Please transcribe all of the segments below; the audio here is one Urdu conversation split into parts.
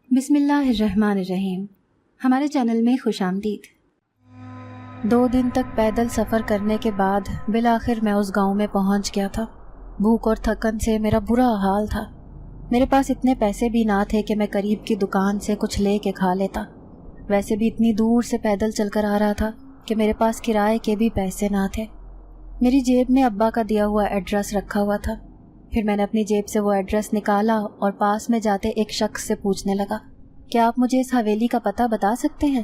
بسم اللہ الرحمن الرحیم۔ ہمارے چینل میں خوش آمدید۔ 2 دن تک پیدل سفر کرنے کے بعد بالآخر میں اس گاؤں میں پہنچ گیا تھا۔ بھوک اور تھکن سے میرا برا حال تھا۔ میرے پاس اتنے پیسے بھی نہ تھے کہ میں قریب کی دکان سے کچھ لے کے کھا لیتا۔ ویسے بھی اتنی دور سے پیدل چل کر آ رہا تھا کہ میرے پاس کرائے کے بھی پیسے نہ تھے۔ میری جیب میں ابا کا دیا ہوا ایڈریس رکھا ہوا تھا۔ پھر میں نے اپنی جیب سے وہ ایڈریس نکالا اور پاس میں جاتے ایک شخص سے پوچھنے لگا، کیا آپ مجھے اس حویلی کا پتہ بتا سکتے ہیں؟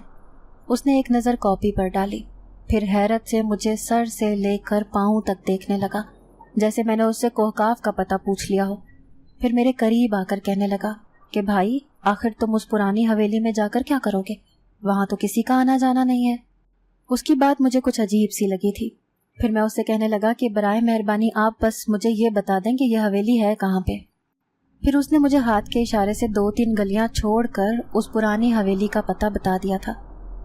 اس نے ایک نظر کاپی پر ڈالی، پھر حیرت سے مجھے سر سے لے کر پاؤں تک دیکھنے لگا، جیسے میں نے اس سے کوہکاف کا پتہ پوچھ لیا ہو۔ پھر میرے قریب آ کر کہنے لگا کہ بھائی، آخر تم اس پرانی حویلی میں جا کر کیا کرو گے؟ وہاں تو کسی کا آنا جانا نہیں ہے۔ اس کی بات مجھے کچھ عجیب سی لگی تھی۔ پھر میں اس سے کہنے لگا کہ برائے مہربانی آپ بس مجھے یہ بتا دیں کہ یہ حویلی ہے کہاں پہ۔ پھر اس نے مجھے ہاتھ کے اشارے سے 2-3 گلیاں چھوڑ کر اس پرانی حویلی کا پتہ بتا دیا تھا۔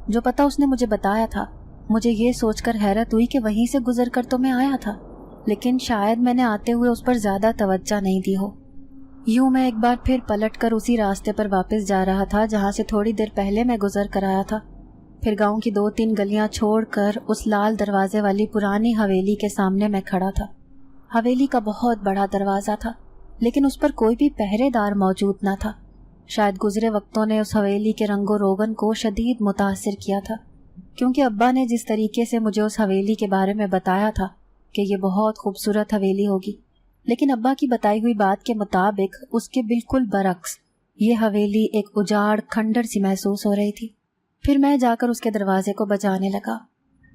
جو پتہ اس نے مجھے بتایا تھا، مجھے یہ سوچ کر حیرت ہوئی کہ وہیں سے گزر کر تو میں آیا تھا، لیکن شاید میں نے آتے ہوئے اس پر زیادہ توجہ نہیں دی ہو۔ یوں میں ایک بار پھر پلٹ کر اسی راستے پر واپس جا رہا تھا جہاں سے تھوڑی دیر پہلے میں گزر کر آیا تھا۔ پھر گاؤں کی 2-3 گلیاں چھوڑ کر اس لال دروازے والی پرانی حویلی کے سامنے میں کھڑا تھا۔ حویلی کا بہت بڑا دروازہ تھا، لیکن اس پر کوئی بھی پہرے دار موجود نہ تھا۔ شاید گزرے وقتوں نے اس حویلی کے رنگ و روغن کو شدید متاثر کیا تھا، کیونکہ ابا نے جس طریقے سے مجھے اس حویلی کے بارے میں بتایا تھا کہ یہ بہت خوبصورت حویلی ہوگی، لیکن ابا کی بتائی ہوئی بات کے مطابق اس کے بالکل برعکس یہ حویلی ایک اجاڑ کھنڈر سی محسوس ہو رہی تھی۔ پھر میں جا کر اس کے دروازے کو بجانے لگا۔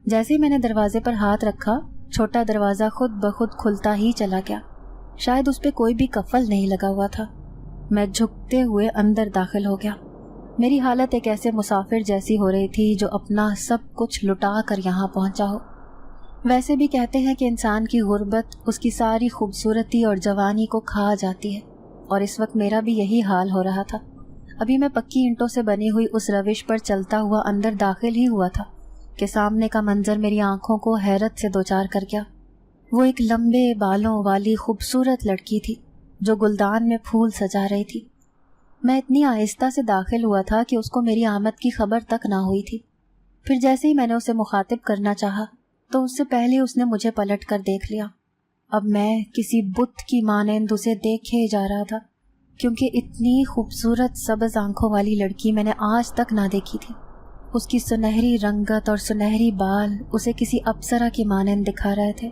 جیسے ہی میں نے دروازے پر ہاتھ رکھا، چھوٹا دروازہ خود بخود کھلتا ہی چلا گیا۔ شاید اس پہ کوئی بھی قفل نہیں لگا ہوا تھا۔ میں جھکتے ہوئے اندر داخل ہو گیا۔ میری حالت ایک ایسے مسافر جیسی ہو رہی تھی جو اپنا سب کچھ لٹا کر یہاں پہنچا ہو۔ ویسے بھی کہتے ہیں کہ انسان کی غربت اس کی ساری خوبصورتی اور جوانی کو کھا جاتی ہے، اور اس وقت میرا بھی یہی حال ہو رہا تھا۔ ابھی میں پکی اینٹوں سے بنی ہوئی اس روش پر چلتا ہوا اندر داخل ہی ہوا تھا کہ سامنے کا منظر میری آنکھوں کو حیرت سے دوچار کر گیا۔ وہ ایک لمبے بالوں والی خوبصورت لڑکی تھی جو گلدان میں پھول سجا رہی تھی۔ میں اتنی آہستہ سے داخل ہوا تھا کہ اس کو میری آمد کی خبر تک نہ ہوئی تھی۔ پھر جیسے ہی میں نے اسے مخاطب کرنا چاہا تو اس سے پہلے اس نے مجھے پلٹ کر دیکھ لیا۔ اب میں کسی بت کی مانند اسے دیکھے جا رہا تھا، کیونکہ اتنی خوبصورت سبز آنکھوں والی لڑکی میں نے آج تک نہ دیکھی تھی۔ اس کی سنہری رنگت اور سنہری بال اسے کسی اپسرا کی مانند دکھا رہے تھے۔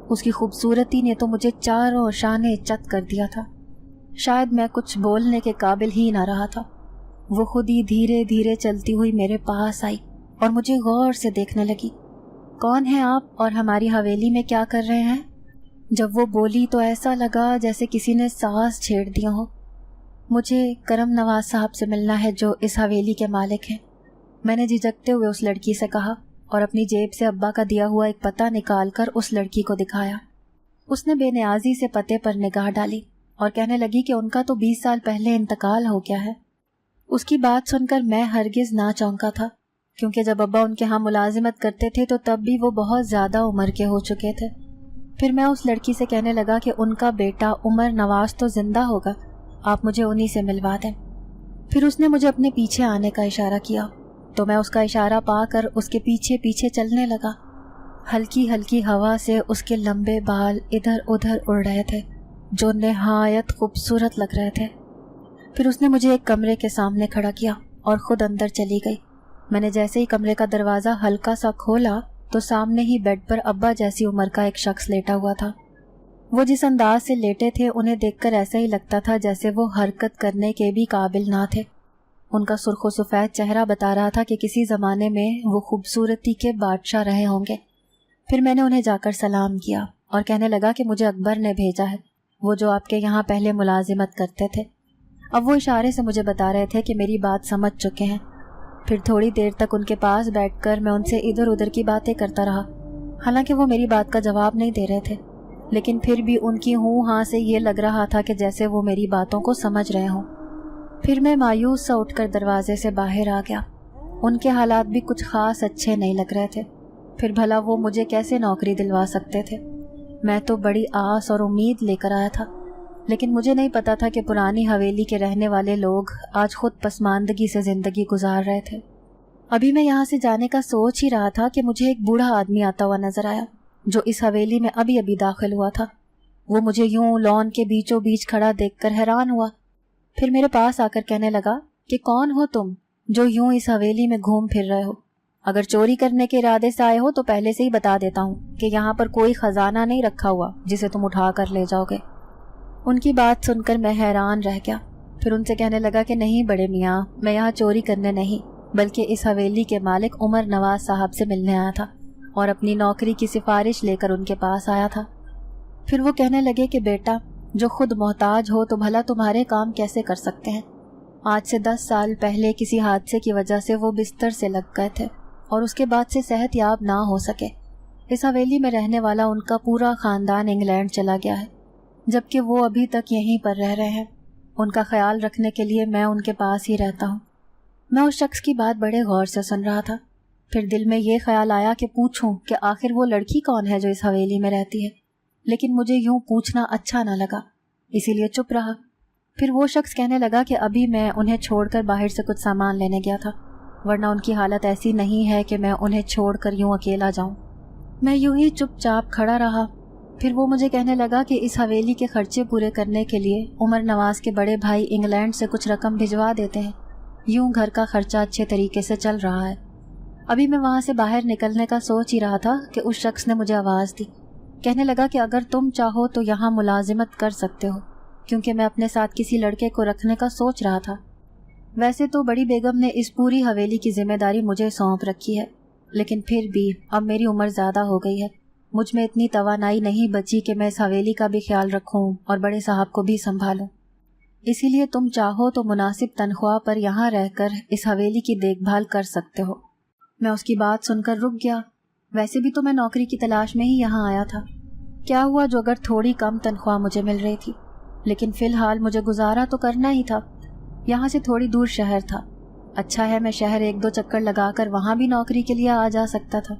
اس کی خوبصورتی نے تو مجھے چاروں شانے چت کر دیا تھا۔ شاید میں کچھ بولنے کے قابل ہی نہ رہا تھا۔ وہ خود ہی دھیرے دھیرے چلتی ہوئی میرے پاس آئی اور مجھے غور سے دیکھنے لگی۔ کون ہیں آپ اور ہماری حویلی میں کیا کر رہے ہیں؟ جب وہ بولی تو ایسا لگا جیسے کسی نے ساز چھیڑ دیا ہو۔ مجھے کرم نواز صاحب سے ملنا ہے جو اس حویلی کے مالک ہیں، میں نے جھجکتے ہوئے اس لڑکی سے کہا، اور اپنی جیب سے ابا کا دیا ہوا ایک پتہ نکال کر اس لڑکی کو دکھایا۔ اس نے بے نیازی سے پتے پر نگاہ ڈالی اور کہنے لگی کہ ان کا تو 20 سال پہلے انتقال ہو گیا ہے۔ اس کی بات سن کر میں ہرگز نہ چونکا تھا، کیونکہ جب ابا ان کے ہاں ملازمت کرتے تھے تو تب بھی وہ بہت زیادہ عمر کے ہو چکے تھے۔ پھر میں اس لڑکی سے کہنے لگا کہ ان کا بیٹا عمر نواز تو زندہ ہوگا، آپ مجھے انہی سے ملوا دیں۔ پھر اس نے مجھے اپنے پیچھے آنے کا اشارہ کیا تو میں اس کا اشارہ پا کر اس کے پیچھے پیچھے چلنے لگا۔ ہلکی ہلکی ہوا سے اس کے لمبے بال ادھر ادھر اڑ رہے تھے جو نہایت خوبصورت لگ رہے تھے۔ پھر اس نے مجھے ایک کمرے کے سامنے کھڑا کیا اور خود اندر چلی گئی۔ میں نے جیسے ہی کمرے کا دروازہ ہلکا سا کھولا تو سامنے ہی بیڈ پر ابا جیسی عمر کا ایک شخص لیٹا ہوا تھا۔ وہ جس انداز سے لیٹے تھے انہیں دیکھ کر ایسا ہی لگتا تھا جیسے وہ حرکت کرنے کے بھی قابل نہ تھے۔ ان کا سرخ و سفید چہرہ بتا رہا تھا کہ کسی زمانے میں وہ خوبصورتی کے بادشاہ رہے ہوں گے۔ پھر میں نے انہیں جا کر سلام کیا اور کہنے لگا کہ مجھے اکبر نے بھیجا ہے، وہ جو آپ کے یہاں پہلے ملازمت کرتے تھے۔ اب وہ اشارے سے مجھے بتا رہے تھے کہ میری بات سمجھ چکے ہیں۔ پھر تھوڑی دیر تک ان کے پاس بیٹھ کر میں ان سے ادھر ادھر کی باتیں کرتا رہا، حالانکہ وہ میری بات کا جواب نہیں دے رہے تھے، لیکن پھر بھی ان کی ہوں ہاں سے یہ لگ رہا تھا کہ جیسے وہ میری باتوں کو سمجھ رہے ہوں۔ پھر میں مایوس سا اٹھ کر دروازے سے باہر آ گیا۔ ان کے حالات بھی کچھ خاص اچھے نہیں لگ رہے تھے۔ پھر بھلا وہ مجھے کیسے نوکری دلوا سکتے تھے؟ میں تو بڑی آس اور امید لے کر آیا تھا، لیکن مجھے نہیں پتا تھا کہ پرانی حویلی کے رہنے والے لوگ آج خود پسماندگی سے زندگی گزار رہے تھے۔ ابھی میں یہاں سے جانے کا سوچ ہی رہا تھا کہ مجھے ایک بوڑھا آدمی آتا ہوا نظر آیا جو اس حویلی میں ابھی ابھی داخل ہوا تھا۔ وہ مجھے یوں لان کے بیچوں بیچ کھڑا دیکھ کر حیران ہوا، پھر میرے پاس آ کر کہنے لگا کہ کون ہو تم جو یوں اس حویلی میں گھوم پھر رہے ہو؟ اگر چوری کرنے کے ارادے سے آئے ہو تو پہلے سے ہی بتا دیتا ہوں کہ یہاں پر کوئی خزانہ نہیں رکھا ہوا جسے تم اٹھا کر لے جاؤ گے۔ ان کی بات سن کر میں حیران رہ گیا، پھر ان سے کہنے لگا کہ نہیں بڑے میاں، میں یہاں چوری کرنے نہیں بلکہ اس حویلی کے مالک عمر نواز صاحب سے ملنے آیا تھا اور اپنی نوکری کی سفارش لے کر ان کے پاس آیا تھا۔ پھر وہ کہنے لگے کہ بیٹا، جو خود محتاج ہو تو بھلا تمہارے کام کیسے کر سکتے ہیں؟ آج سے 10 سال پہلے کسی حادثے کی وجہ سے وہ بستر سے لگ گئے تھے اور اس کے بعد سے صحت یاب نہ ہو سکے۔ اس حویلی میں رہنے والا ان کا پورا خاندان انگلینڈ چلا گیا ہے، جبکہ وہ ابھی تک یہیں پر رہ رہے ہیں۔ ان کا خیال رکھنے کے لیے میں ان کے پاس ہی رہتا ہوں۔ میں اس شخص کی بات بڑے غور سے سن رہا تھا، پھر دل میں یہ خیال آیا کہ پوچھوں کہ آخر وہ لڑکی کون ہے جو اس حویلی میں رہتی ہے، لیکن مجھے یوں پوچھنا اچھا نہ لگا، اسی لیے چپ رہا۔ پھر وہ شخص کہنے لگا کہ ابھی میں انہیں چھوڑ کر باہر سے کچھ سامان لینے گیا تھا، ورنہ ان کی حالت ایسی نہیں ہے کہ میں انہیں چھوڑ کر یوں اکیلا جاؤں۔ میں یوں ہی چپ چاپ کھڑا رہا۔ پھر وہ مجھے کہنے لگا کہ اس حویلی کے خرچے پورے کرنے کے لیے عمر نواز کے بڑے بھائی انگلینڈ سے کچھ رقم بھجوا دیتے ہیں، یوں گھر کا خرچہ اچھے طریقے سے چل رہا ہے۔ ابھی میں وہاں سے باہر نکلنے کا سوچ ہی رہا تھا کہ اس شخص نے مجھے آواز دی، کہنے لگا کہ اگر تم چاہو تو یہاں ملازمت کر سکتے ہو، کیونکہ میں اپنے ساتھ کسی لڑکے کو رکھنے کا سوچ رہا تھا۔ ویسے تو بڑی بیگم نے اس پوری حویلی کی ذمہ داری مجھے سونپ رکھی ہے، لیکن پھر بھی اب میری عمر زیادہ ہو گئی ہے، مجھ میں اتنی توانائی نہیں بچی کہ میں اس حویلی کا بھی خیال رکھوں اور بڑے صاحب کو بھی سنبھالوں۔ اسی لیے تم چاہو تو مناسب تنخواہ پر یہاں رہ کر اس حویلی کی دیکھ بھال کر سکتے ہو۔ میں اس کی بات سن کر رک گیا۔ ویسے بھی تو میں نوکری کی تلاش میں ہی یہاں آیا تھا، کیا ہوا جو اگر تھوڑی کم تنخواہ مجھے مل رہی تھی، لیکن فی الحال مجھے گزارا تو کرنا ہی تھا۔ یہاں سے تھوڑی دور شہر تھا، اچھا ہے میں شہر 1-2 چکر لگا کر وہاں بھی نوکری کے لیے آ جا سکتا تھا،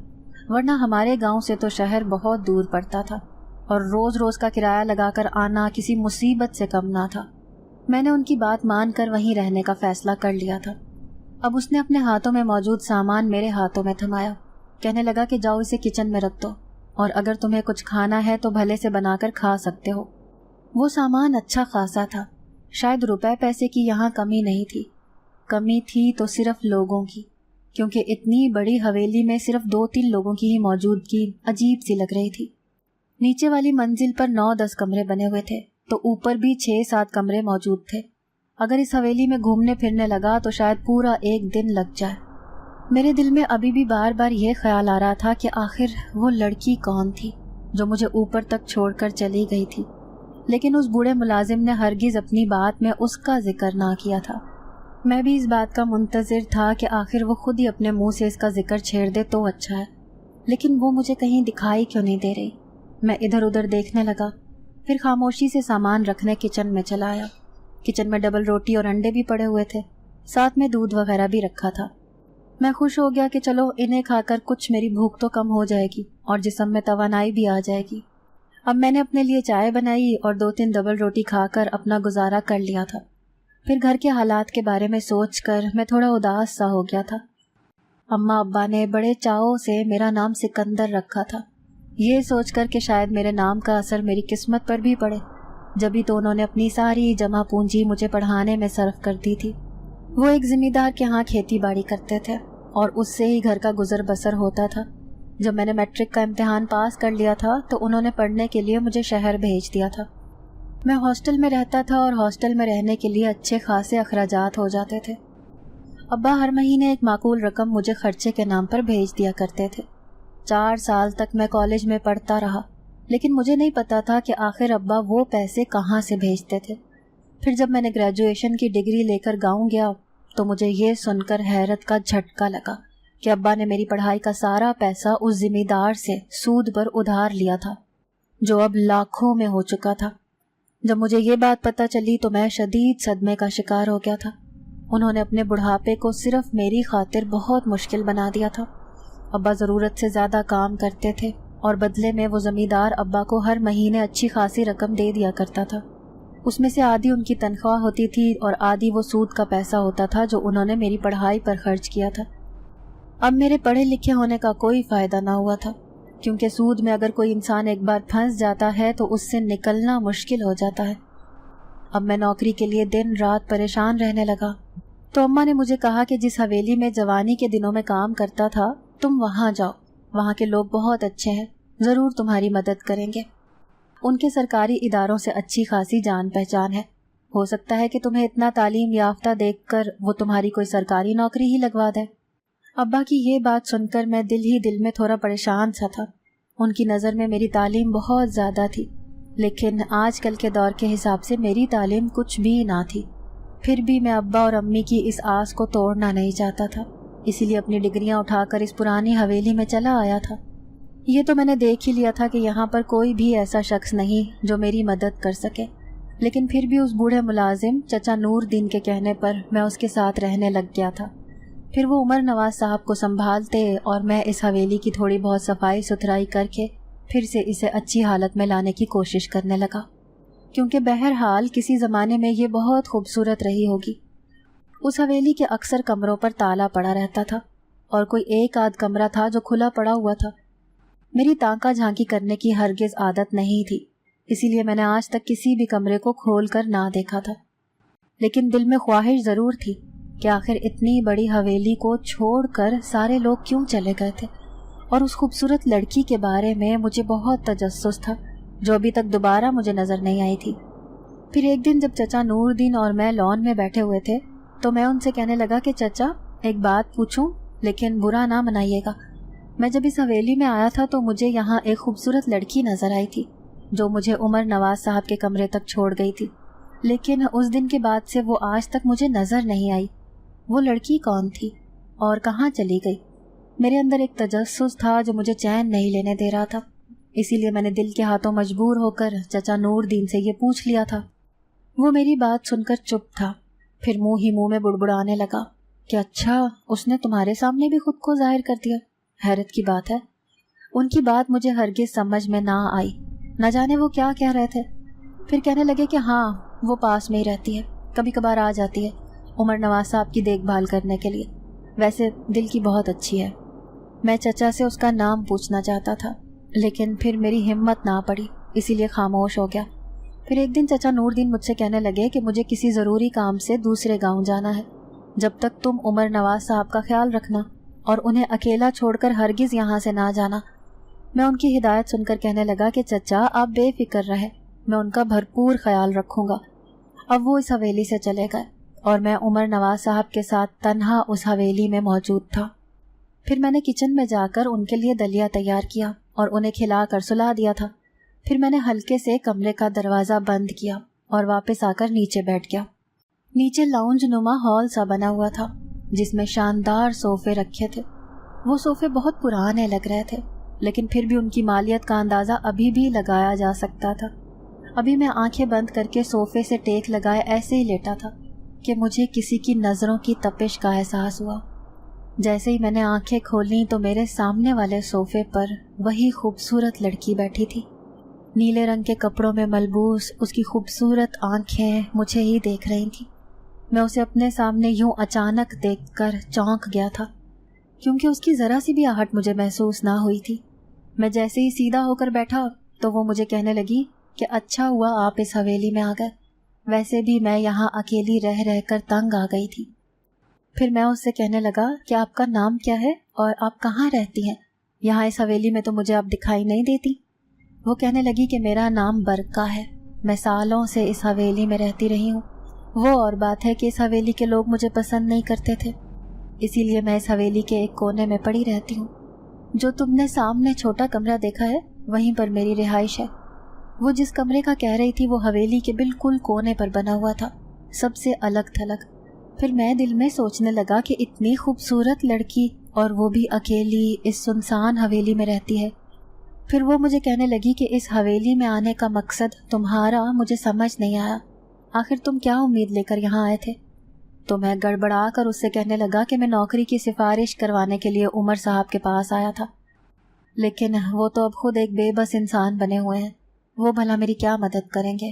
ورنہ ہمارے گاؤں سے تو شہر بہت دور پڑتا تھا اور روز روز کا کرایہ لگا کر آنا کسی مصیبت سے کم نہ تھا۔ میں نے ان کی بات مان کر وہیں رہنے کا فیصلہ کر لیا تھا۔ اب اس نے اپنے ہاتھوں میں موجود سامان میرے ہاتھوں میں تھمایا، کہنے لگا کہ جاؤ اسے کچن میں رکھ دو اور اگر تمہیں کچھ کھانا ہے تو بھلے سے بنا کر کھا سکتے ہو۔ وہ سامان اچھا خاصا تھا، شاید روپے پیسے کی یہاں کمی نہیں تھی، کمی تھی تو صرف لوگوں کی، کیونکہ اتنی بڑی حویلی میں صرف 2-3 لوگوں کی ہی موجودگی عجیب سی لگ رہی تھی۔ نیچے والی منزل پر 9-10 کمرے بنے ہوئے تھے تو اوپر بھی 6-7 کمرے موجود تھے۔ اگر اس حویلی میں گھومنے پھرنے لگا تو شاید پورا ایک دن لگ جائے۔ میرے دل میں ابھی بھی بار بار یہ خیال آ رہا تھا کہ آخر وہ لڑکی کون تھی جو مجھے اوپر تک چھوڑ کر چلی گئی تھی، لیکن اس بوڑھے ملازم نے ہرگز اپنی بات میں اس کا ذکر نہ کیا تھا۔ میں بھی اس بات کا منتظر تھا کہ آخر وہ خود ہی اپنے منہ سے اس کا ذکر چھیڑ دے تو اچھا ہے، لیکن وہ مجھے کہیں دکھائی کیوں نہیں دے رہی۔ میں ادھر ادھر دیکھنے لگا، پھر خاموشی سے سامان رکھنے کچن میں چلا آیا۔ کچن میں ڈبل روٹی اور انڈے بھی پڑے ہوئے تھے، ساتھ میں دودھ وغیرہ بھی رکھا تھا۔ میں خوش ہو گیا کہ چلو انہیں کھا کر کچھ میری بھوک تو کم ہو جائے گی اور جسم میں توانائی بھی آ جائے گی۔ اب میں نے اپنے لیے چائے بنائی اور 2-3 ڈبل روٹی کھا کر اپنا گزارا کر لیا تھا۔ پھر گھر کے حالات کے بارے میں سوچ کر میں تھوڑا اداس سا ہو گیا تھا۔ اماں ابا نے بڑے چاؤ سے میرا نام سکندر رکھا تھا، یہ سوچ کر کہ شاید میرے نام کا اثر میری قسمت پر بھی پڑے، جبھی تو انہوں نے اپنی ساری جمع پونجی مجھے پڑھانے میں صرف کر دی تھی۔ وہ ایک ذمہ دار کے ہاں کھیتی باڑی کرتے تھے اور اس سے ہی گھر کا گزر بسر ہوتا تھا۔ جب میں نے میٹرک کا امتحان پاس کر لیا تھا تو انہوں نے پڑھنے کے لیے مجھے شہر بھیج دیا تھا۔ میں ہاسٹل میں رہتا تھا اور ہاسٹل میں رہنے کے لیے اچھے خاصے اخراجات ہو جاتے تھے۔ ابا ہر مہینے ایک معقول رقم مجھے خرچے کے نام پر بھیج دیا کرتے تھے۔ 4 سال تک میں کالج میں پڑھتا رہا، لیکن مجھے نہیں پتا تھا کہ آخر ابا وہ پیسے کہاں سے بھیجتے تھے۔ پھر جب میں نے گریجویشن کی ڈگری لے کر گاؤں گیا تو مجھے یہ سن کر حیرت کا جھٹکا لگا کہ ابا نے میری پڑھائی کا سارا پیسہ اس ذمہ دار سے سود پر ادھار لیا تھا جو اب لاکھوں میں ہو چکا تھا۔ جب مجھے یہ بات پتہ چلی تو میں شدید صدمے کا شکار ہو گیا تھا۔ انہوں نے اپنے بڑھاپے کو صرف میری خاطر بہت مشکل بنا دیا تھا۔ ابا ضرورت سے زیادہ کام کرتے تھے اور بدلے میں وہ زمیندار ابا کو ہر مہینے اچھی خاصی رقم دے دیا کرتا تھا۔ اس میں سے آدھی ان کی تنخواہ ہوتی تھی اور آدھی وہ سود کا پیسہ ہوتا تھا جو انہوں نے میری پڑھائی پر خرچ کیا تھا۔ اب میرے پڑھے لکھے ہونے کا کوئی فائدہ نہ ہوا تھا، کیونکہ سود میں اگر کوئی انسان ایک بار پھنس جاتا ہے تو اس سے نکلنا مشکل ہو جاتا ہے۔ اب میں نوکری کے لیے دن رات پریشان رہنے لگا، تو اماں نے مجھے کہا کہ جس حویلی میں جوانی کے دنوں میں کام کرتا تھا تم وہاں جاؤ، وہاں کے لوگ بہت اچھے ہیں، ضرور تمہاری مدد کریں گے۔ ان کے سرکاری اداروں سے اچھی خاصی جان پہچان ہے، ہو سکتا ہے کہ تمہیں اتنا تعلیم یافتہ دیکھ کر وہ تمہاری کوئی سرکاری نوکری ہی لگوا دے۔ ابا کی یہ بات سن کر میں دل ہی دل میں تھوڑا پریشان سا تھا۔ ان کی نظر میں میری تعلیم بہت زیادہ تھی، لیکن آج کل کے دور کے حساب سے میری تعلیم کچھ بھی نہ تھی۔ پھر بھی میں ابا اور امی کی اس آس کو توڑنا نہیں چاہتا تھا، اسی لیے اپنی ڈگریاں اٹھا کر اس پرانی حویلی میں چلا آیا تھا۔ یہ تو میں نے دیکھ ہی لیا تھا کہ یہاں پر کوئی بھی ایسا شخص نہیں جو میری مدد کر سکے، لیکن پھر بھی اس بوڑھے ملازم چچا نور دین کے کہنے پر میں اس کے ساتھ رہنے لگ گیا تھا۔ پھر وہ عمر نواز صاحب کو سنبھالتے اور میں اس حویلی کی تھوڑی بہت صفائی ستھرائی کر کے پھر سے اسے اچھی حالت میں لانے کی کوشش کرنے لگا، کیونکہ بہرحال کسی زمانے میں یہ بہت خوبصورت رہی ہوگی۔ اس حویلی کے اکثر کمروں پر تالا پڑا رہتا تھا اور کوئی ایک آدھ کمرہ تھا جو کھلا پڑا ہوا تھا۔ میری تانکا جھانکی کرنے کی ہرگز عادت نہیں تھی، اسی لیے میں نے آج تک کسی بھی کمرے کو کھول کر نہ دیکھا تھا، لیکن دل میں خواہش ضرور تھی کہ آخر اتنی بڑی حویلی کو چھوڑ کر سارے لوگ کیوں چلے گئے تھے، اور اس خوبصورت لڑکی کے بارے میں مجھے بہت تجسس تھا جو ابھی تک دوبارہ مجھے نظر نہیں آئی تھی۔ پھر ایک دن جب چچا نور دین اور میں لان میں بیٹھے ہوئے تھے تو میں ان سے کہنے لگا کہ چچا ایک بات پوچھوں، لیکن برا نہ منائیے گا۔ میں جب اس حویلی میں آیا تھا تو مجھے یہاں ایک خوبصورت لڑکی نظر آئی تھی جو مجھے عمر نواز صاحب کے کمرے تک چھوڑ گئی تھی، لیکن اس دن کے بعد سے وہ آج تک مجھے نظر نہیں آئی۔ وہ لڑکی کون تھی اور کہاں چلی گئی؟ میرے اندر ایک تجسس تھا جو مجھے چین نہیں لینے دے رہا تھا، اسی لیے میں نے دل کے ہاتھوں مجبور ہو کر چچا نور دین سے یہ پوچھ لیا تھا۔ وہ میری بات سن کر چپ تھا، پھر منہ ہی منہ میں بڑبڑانے لگا کہ اچھا اس نے تمہارے سامنے بھی خود کو ظاہر کر دیا، حیرت کی بات ہے۔ ان کی بات مجھے ہرگز سمجھ میں نہ آئی، نہ جانے وہ کیا کہہ رہے تھے۔ پھر کہنے لگے کہ ہاں وہ پاس میں ہی رہتی ہے، کبھی کبھار آ جاتی ہے عمر نواز صاحب کی دیکھ بھال کرنے کے لیے، ویسے دل کی بہت اچھی ہے۔ میں چچا سے اس کا نام پوچھنا چاہتا تھا، لیکن پھر میری ہمت نہ پڑی، اسی لیے خاموش ہو گیا۔ پھر ایک دن چچا نور دین مجھ سے کہنے لگے کہ مجھے کسی ضروری کام سے دوسرے گاؤں جانا ہے، جب تک تم عمر نواز صاحب کا خیال رکھنا اور انہیں اکیلا چھوڑ کر ہرگز یہاں سے نہ جانا۔ میں ان کی ہدایت سن کر کہنے لگا کہ چچا آپ بے فکر رہے، میں ان کا بھرپور خیال رکھوں گا۔ اب وہ اس حویلی سے چلے گئے اور میں عمر نواز صاحب کے ساتھ تنہا اس حویلی میں موجود تھا۔ پھر میں نے کچن میں جا کر ان کے لیے دلیا تیار کیا اور انہیں کھلا کر سلا دیا تھا۔ پھر میں نے ہلکے سے کمرے کا دروازہ بند کیا اور واپس آ کر نیچے بیٹھ گیا۔ نیچے لاؤنج نما ہال سا بنا ہوا تھا جس میں شاندار صوفے رکھے تھے۔ وہ صوفے بہت پرانے لگ رہے تھے، لیکن پھر بھی ان کی مالیت کا اندازہ ابھی بھی لگایا جا سکتا تھا۔ ابھی میں آنکھیں بند کر کے صوفے سے ٹیک لگائے ایسے ہی لیٹا تھا کہ مجھے کسی کی نظروں کی تپش کا احساس ہوا۔ جیسے ہی میں نے آنکھیں کھولیں تو میرے سامنے والے صوفے پر وہی خوبصورت لڑکی بیٹھی تھی۔ نیلے رنگ کے کپڑوں میں ملبوس اس کی خوبصورت آنکھیں مجھے ہی دیکھ رہی تھیں۔ میں اسے اپنے سامنے یوں اچانک دیکھ کر چونک گیا تھا، کیونکہ اس کی ذرا سی بھی آہٹ مجھے محسوس نہ ہوئی تھی۔ میں جیسے ہی سیدھا ہو کر بیٹھا تو وہ مجھے کہنے لگی کہ اچھا ہوا آپ اس حویلی میں آ گئے، ویسے بھی میں یہاں اکیلی رہ رہ کر تنگ آ گئی تھی۔ پھر میں اس سے کہنے لگا کہ آپ کا نام کیا ہے اور آپ کہاں رہتی ہیں؟ یہاں اس حویلی میں تو مجھے آپ دکھائی نہیں دیتی۔ وہ کہنے لگی کہ میرا نام برکا ہے، میں سالوں سے اس حویلی میں رہتی رہی ہوں۔ وہ اور بات ہے کہ اس حویلی کے لوگ مجھے پسند نہیں کرتے تھے، اسی لیے میں اس حویلی کے ایک کونے میں پڑی رہتی ہوں۔ جو تم نے سامنے چھوٹا کمرہ دیکھا ہے وہیں پر میری رہائش ہے۔ وہ جس کمرے کا کہہ رہی تھی وہ حویلی کے بالکل کونے پر بنا ہوا تھا، سب سے الگ تھلگ۔ پھر میں دل میں سوچنے لگا کہ اتنی خوبصورت لڑکی اور وہ بھی اکیلی اس سنسان حویلی میں رہتی ہے۔ پھر وہ مجھے کہنے لگی کہ اس حویلی میں آنے کا مقصد تمہارا مجھے سمجھ نہیں آیا، آخر تم کیا امید لے کر یہاں آئے تھے؟ تو میں گڑبڑا کر اس سے کہنے لگا کہ میں نوکری کی سفارش کروانے کے لیے عمر صاحب کے پاس آیا تھا، لیکن وہ تو اب خود ایک بے بس انسان بنے ہوئے ہیں، وہ بھلا میری کیا مدد کریں گے؟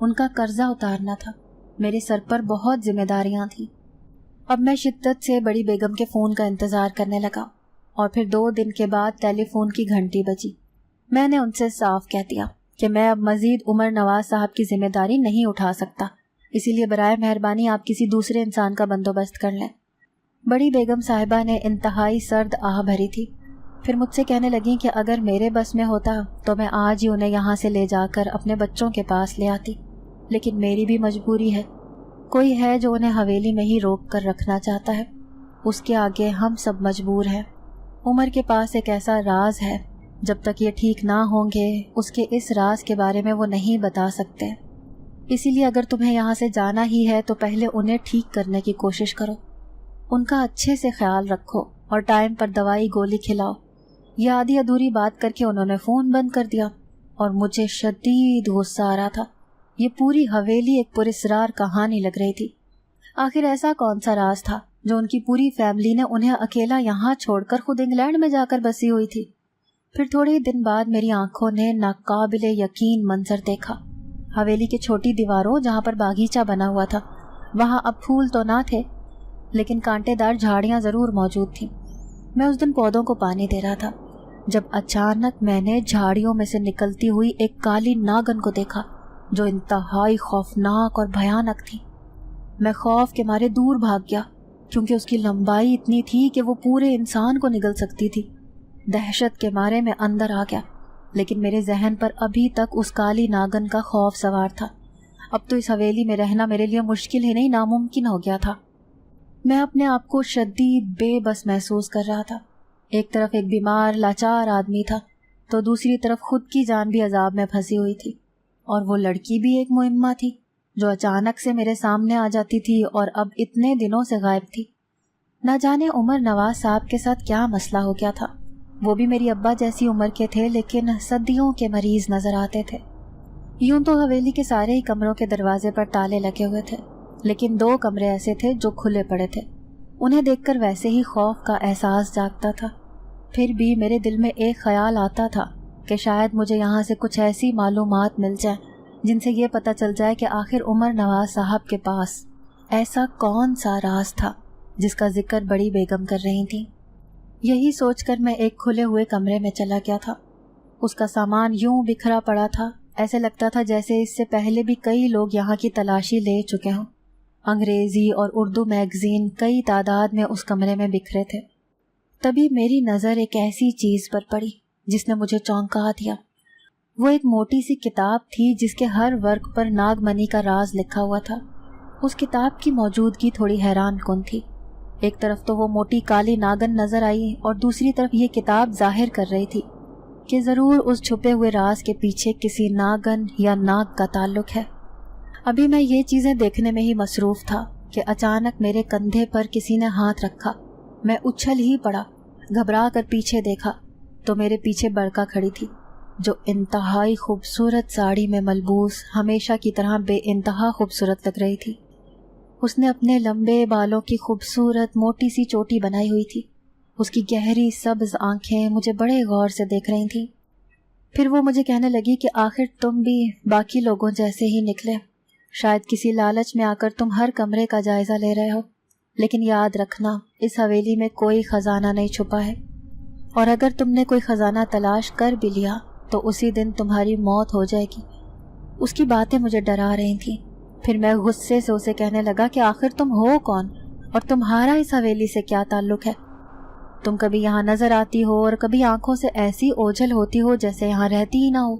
ان کا قرضہ اتارنا تھا. میرے سر پر بہت ذمہ داریاں تھیں. اب میں شدت سے بڑی بیگم کے فون کا انتظار کرنے لگا اور پھر 2 دن کے بعد ٹیلی فون کی گھنٹی بجی. میں نے ان سے صاف کہہ دیا کہ میں اب مزید عمر نواز صاحب کی ذمہ داری نہیں اٹھا سکتا، اسی لیے برائے مہربانی آپ کسی دوسرے انسان کا بندوبست کر لیں. بڑی بیگم صاحبہ نے انتہائی سرد آہ بھری تھی. پھر مجھ سے کہنے لگیں کہ اگر میرے بس میں ہوتا تو میں آج ہی انہیں یہاں سے لے جا کر اپنے بچوں کے پاس لے آتی، لیکن میری بھی مجبوری ہے. کوئی ہے جو انہیں حویلی میں ہی روک کر رکھنا چاہتا ہے، اس کے آگے ہم سب مجبور ہیں. عمر کے پاس ایک ایسا راز ہے، جب تک یہ ٹھیک نہ ہوں گے اس کے اس راز کے بارے میں وہ نہیں بتا سکتے. اسی لیے اگر تمہیں یہاں سے جانا ہی ہے تو پہلے انہیں ٹھیک کرنے کی کوشش کرو، ان کا اچھے سے خیال رکھو اور ٹائم پر دوائی گولی کھلاؤ. یہ آدھی ادھوری بات کر کے انہوں نے فون بند کر دیا اور مجھے شدید غصہ آ رہا تھا. یہ پوری حویلی ایک پراسرار کہانی لگ رہی تھی. آخر ایسا کون سا راز تھا جو ان کی پوری فیملی نے انہیں اکیلا یہاں چھوڑ کر خود انگلینڈ میں جا کر بسی ہوئی تھی. پھر تھوڑے ہی دن بعد میری آنکھوں نے ناقابل یقین منظر دیکھا. حویلی کی چھوٹی دیواروں جہاں پر باغیچہ بنا ہوا تھا وہاں اب پھول تو نہ تھے لیکن کانٹے دار جھاڑیاں ضرور موجود تھیں. میں اس دن پودوں کو پانی دے رہا تھا جب اچانک میں نے جھاڑیوں میں سے نکلتی ہوئی ایک کالی ناگن کو دیکھا جو انتہائی خوفناک اور بھیانک تھی. میں خوف کے مارے دور بھاگ گیا کیونکہ اس کی لمبائی اتنی تھی کہ وہ پورے انسان کو نگل سکتی تھی. دہشت کے مارے میں اندر آ گیا لیکن میرے ذہن پر ابھی تک اس کالی ناگن کا خوف سوار تھا. اب تو اس حویلی میں رہنا میرے لیے مشکل ہی نہیں ناممکن ہو گیا تھا. میں اپنے آپ کو شدید بے بس محسوس کر رہا تھا. ایک طرف ایک بیمار لاچار آدمی تھا تو دوسری طرف خود کی جان بھی عذاب میں پھنسی ہوئی تھی، اور وہ لڑکی بھی ایک معمہ تھی جو اچانک سے میرے سامنے آ جاتی تھی اور اب اتنے دنوں سے غائب تھی. نہ جانے عمر نواز صاحب کے ساتھ کیا مسئلہ ہو گیا تھا. وہ بھی میری ابا جیسی عمر کے تھے لیکن صدیوں کے مریض نظر آتے تھے. یوں تو حویلی کے سارے ہی کمروں کے دروازے پر تالے لگے ہوئے تھے لیکن 2 کمرے ایسے تھے جو کھلے پڑے تھے. انہیں دیکھ کر ویسے ہی خوف کا احساس جاگتا تھا. پھر بھی میرے دل میں ایک خیال آتا تھا کہ شاید مجھے یہاں سے کچھ ایسی معلومات مل جائیں جن سے یہ پتہ چل جائے کہ آخر عمر نواز صاحب کے پاس ایسا کون سا راز تھا جس کا ذکر بڑی بیگم کر رہی تھی. یہی سوچ کر میں ایک کھلے ہوئے کمرے میں چلا گیا تھا. اس کا سامان یوں بکھرا پڑا تھا، ایسے لگتا تھا جیسے اس سے پہلے بھی کئی لوگ یہاں کی تلاشی لے چکے ہوں. انگریزی اور اردو میگزین کئی تعداد میں اس کمرے میں بکھرے تھے. تبھی میری نظر ایک ایسی چیز پر پڑی جس نے مجھے چونکا دیا. وہ ایک موٹی سی کتاب تھی جس کے ہر ورق پر ناگ منی کا راز لکھا ہوا تھا. اس کتاب کی موجودگی تھوڑی حیران کن تھی. ایک طرف تو وہ موٹی کالی ناگن نظر آئی اور دوسری طرف یہ کتاب ظاہر کر رہی تھی کہ ضرور اس چھپے ہوئے راز کے پیچھے کسی ناگن یا ناگ کا تعلق ہے. ابھی میں یہ چیزیں دیکھنے میں ہی مصروف تھا کہ اچانک میرے کندھے پر کسی نے ہاتھ رکھا. میں اچھل ہی پڑا. گھبرا کر پیچھے دیکھا تو میرے پیچھے برقع کھڑی تھی جو انتہائی خوبصورت ساڑی میں ملبوس ہمیشہ کی طرح بے انتہا خوبصورت لگ رہی تھی. اس نے اپنے لمبے بالوں کی خوبصورت موٹی سی چوٹی بنائی ہوئی تھی. اس کی گہری سبز آنکھیں مجھے بڑے غور سے دیکھ رہی تھیں. پھر وہ مجھے کہنے لگی کہ آخر تم بھی باقی لوگوں جیسے ہی نکلے. شاید کسی لالچ میں آ کر تم ہر کمرے کا جائزہ لے رہے ہو، لیکن یاد رکھنا اس حویلی میں کوئی خزانہ نہیں چھپا ہے، اور اگر تم نے کوئی خزانہ تلاش کر بھی لیا تو اسی دن تمہاری موت ہو جائے گی. اس کی باتیں مجھے ڈرا رہی تھیں. پھر میں غصے سے اسے کہنے لگا کہ آخر تم ہو کون اور تمہارا اس حویلی سے کیا تعلق ہے؟ تم کبھی یہاں نظر آتی ہو اور کبھی آنکھوں سے ایسی اوجھل ہوتی ہو جیسے یہاں رہتی ہی نہ ہو.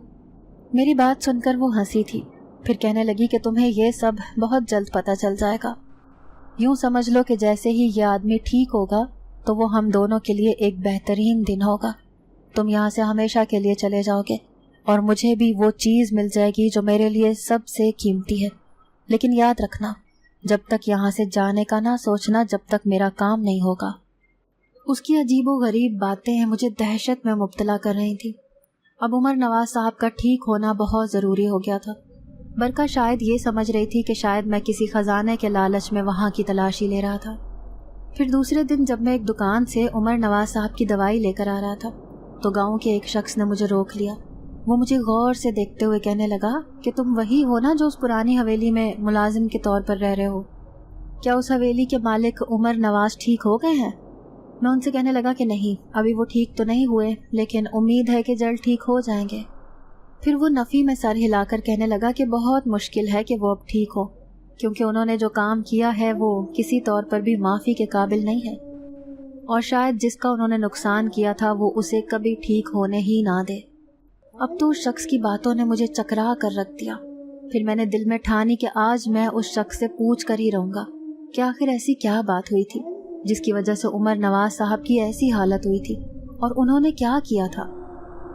میری بات سن کر وہ ہنسی تھی. پھر کہنے لگی کہ تمہیں یہ سب بہت جلد پتہ چل جائے گا. یوں سمجھ لو کہ جیسے ہی یہ آدمی ٹھیک ہوگا تو وہ ہم دونوں کے لیے ایک بہترین دن ہوگا. تم یہاں سے ہمیشہ کے لیے چلے جاؤ گے اور مجھے بھی وہ چیز مل جائے گی جو میرے لیے سب سے قیمتی ہے. لیکن یاد رکھنا جب تک یہاں سے جانے کا نہ سوچنا جب تک میرا کام نہیں ہوگا. اس کی عجیب و غریب باتیں مجھے دہشت میں مبتلا کر رہی تھیں. اب عمر نواز صاحب کا ٹھیک ہونا بہت ضروری ہو گیا تھا. برقع شاید یہ سمجھ رہی تھی کہ شاید میں کسی خزانے کے لالچ میں وہاں کی تلاشی لے رہا تھا. پھر دوسرے دن جب میں ایک دکان سے عمر نواز صاحب کی دوائی لے کر آ رہا تھا تو گاؤں کے ایک شخص نے مجھے روک لیا. وہ مجھے غور سے دیکھتے ہوئے کہنے لگا کہ تم وہی ہو نا جو اس پرانی حویلی میں ملازم کے طور پر رہ رہے ہو؟ کیا اس حویلی کے مالک عمر نواز ٹھیک ہو گئے ہیں؟ میں ان سے کہنے لگا کہ نہیں، ابھی وہ ٹھیک تو نہیں ہوئے، لیکن امید ہے کہ جلد ٹھیک ہو جائیں گے۔ پھر وہ نفی میں سر ہلا کر کہنے لگا کہ بہت مشکل ہے کہ وہ اب ٹھیک ہو، کیونکہ انہوں نے جو کام کیا ہے وہ کسی طور پر بھی معافی کے قابل نہیں ہے، اور شاید جس کا انہوں نے نقصان کیا تھا وہ اسے کبھی ٹھیک ہونے ہی نہ دے۔ اب تو اس شخص کی باتوں نے مجھے چکرا کر رکھ دیا۔ پھر میں نے دل میں ٹھانی کہ آج میں اس شخص سے پوچھ کر ہی رہوں گا کہ آخر ایسی کیا بات ہوئی تھی جس کی وجہ سے عمر نواز صاحب کی ایسی حالت ہوئی تھی، اور انہوں نے کیا کیا تھا۔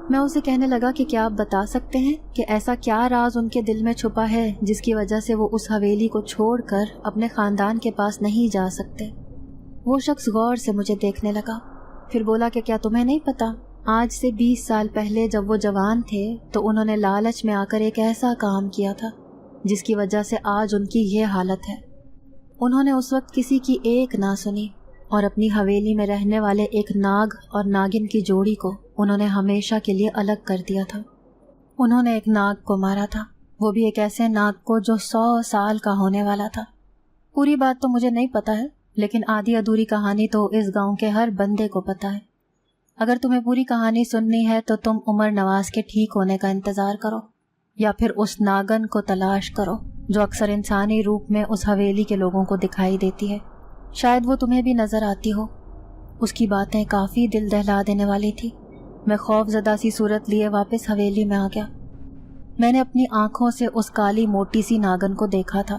میں اسے کہنے لگا کہ کیا آپ بتا سکتے ہیں کہ ایسا کیا راز ان کے دل میں چھپا ہے جس کی وجہ سے وہ اس حویلی کو چھوڑ کر اپنے خاندان کے پاس نہیں جا سکتے۔ وہ شخص غور سے مجھے دیکھنے لگا، پھر بولا کہ کیا تمہیں نہیں پتا، آج سے 20 سال پہلے جب وہ جوان تھے تو انہوں نے لالچ میں آ کر ایک ایسا کام کیا تھا جس کی وجہ سے آج ان کی یہ حالت ہے۔ انہوں نے اس وقت کسی کی ایک نہ سنی، اور اپنی حویلی میں رہنے والے ایک ناگ اور ناگن کی جوڑی کو انہوں نے ہمیشہ کے لیے الگ کر دیا تھا۔ انہوں نے ایک ناگ کو مارا تھا، وہ بھی ایک ایسے ناگ کو جو 100 سال کا ہونے والا تھا۔ پوری بات تو مجھے نہیں پتا ہے، لیکن آدھی ادھوری کہانی تو اس گاؤں کے ہر بندے کو پتا ہے۔ اگر تمہیں پوری کہانی سننی ہے تو تم عمر نواز کے ٹھیک ہونے کا انتظار کرو، یا پھر اس ناگن کو تلاش کرو جو اکثر انسانی روپ میں اس حویلی کے لوگوں کو دکھائی دیتی ہے، شاید وہ تمہیں بھی نظر آتی ہو۔ اس کی باتیں کافی دل دہلا دینے والی تھی۔ میں خوف زدہ سی صورت لیے واپس حویلی میں آ گیا۔ میں نے اپنی آنکھوں سے اس کالی موٹی سی ناگن کو دیکھا تھا۔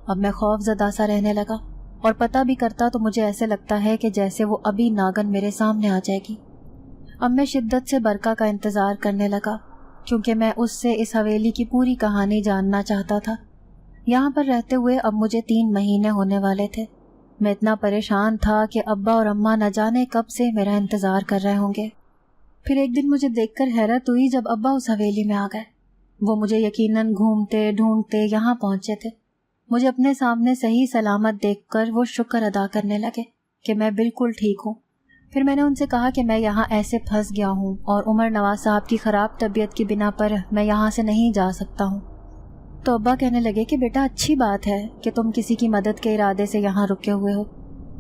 اب میں خوف زدہ سا رہنے لگا، اور پتہ بھی کرتا تو مجھے ایسے لگتا ہے کہ جیسے وہ ابھی ناگن میرے سامنے آ جائے گی۔ اب میں شدت سے برقع کا انتظار کرنے لگا، کیونکہ میں اس سے اس حویلی کی پوری کہانی جاننا چاہتا تھا۔ یہاں پر رہتے ہوئے اب مجھے 3 مہینے ہونے والے تھے۔ میں اتنا پریشان تھا کہ ابا اور اماں نہ جانے کب سے میرا انتظار کر رہے ہوں گے۔ پھر ایک دن مجھے دیکھ کر حیرت ہوئی جب ابا اس حویلی میں آ گئے۔ وہ مجھے یقیناً گھومتے ڈھونڈتے یہاں پہنچے تھے۔ مجھے اپنے سامنے صحیح سلامت دیکھ کر وہ شکر ادا کرنے لگے کہ میں بالکل ٹھیک ہوں۔ پھر میں نے ان سے کہا کہ میں یہاں ایسے پھنس گیا ہوں، اور عمر نواز صاحب کی خراب طبیعت کی بنا پر میں یہاں سے نہیں جا سکتا ہوں۔ تو ابا کہنے لگے کہ بیٹا اچھی بات ہے کہ تم کسی کی مدد کے ارادے سے یہاں رکے ہوئے ہو،